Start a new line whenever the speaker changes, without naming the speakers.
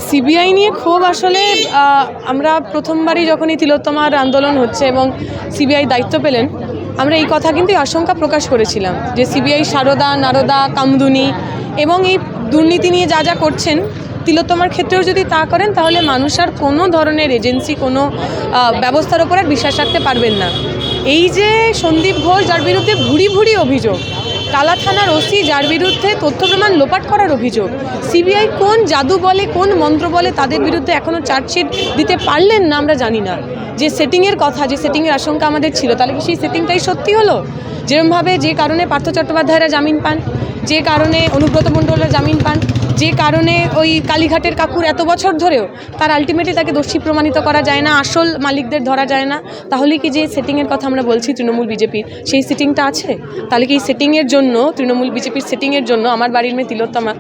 CBI নিয়ে ক্ষোভ আসলে আমরা প্রথমবারই যখন এই তিলোত্তমার আন্দোলন হচ্ছে এবং সিবিআই দায়িত্ব পেলেন, আমরা এই কথা কিন্তু আশঙ্কা প্রকাশ করেছিলাম যে সিবিআই সারদা নারদা কামদুনি এবং এই দুর্নীতি নিয়ে যা যা করছেন তিলোত্তমার ক্ষেত্রেও যদি তা করেন তাহলে মানুষ আর কোনো ধরনের এজেন্সি কোনো ব্যবস্থার ওপর আর বিশ্বাস রাখতে পারবেন না। এই যে সন্দীপ ঘোষ যার বিরুদ্ধে ভুরি ভুরি অভিযোগ, টালা থানার ওসি যার বিরুদ্ধে তথ্য প্রমাণ লোপাট করার অভিযোগ, সিবিআই কোন জাদু বলে কোন মন্ত্র বলে তাদের বিরুদ্ধে এখনও চার্জশিট দিতে পারলেন না আমরা জানি না। যে সেটিংয়ের কথা, যে সেটিংয়ের আশঙ্কা আমাদের ছিল, তাহলে কি সেই সেটিংটাই সত্যি হলো? যেরকমভাবে যে কারণে পার্থ চট্টোপাধ্যায়রা জামিন পান, যে কারণে অনুব্রত মণ্ডলরা জামিন পান, যে কারণে ওই কালীঘাটের কাকুর এত বছর ধরেও তার আলটিমেটলি তাকে দোষী প্রমাণিত করা যায় না, আসল মালিকদের ধরা যায় না, তাহলে কি যে সেটিংয়ের কথা আমরা বলছি তৃণমূল বিজেপির, সেই সেটিংটা আছে? তাহলে কি এই সেটিংয়ের জন্য তৃণমূল বিজেপির সেটিংয়ের জন্য আমার বাড়ির মেয়ে তিলোত্তমা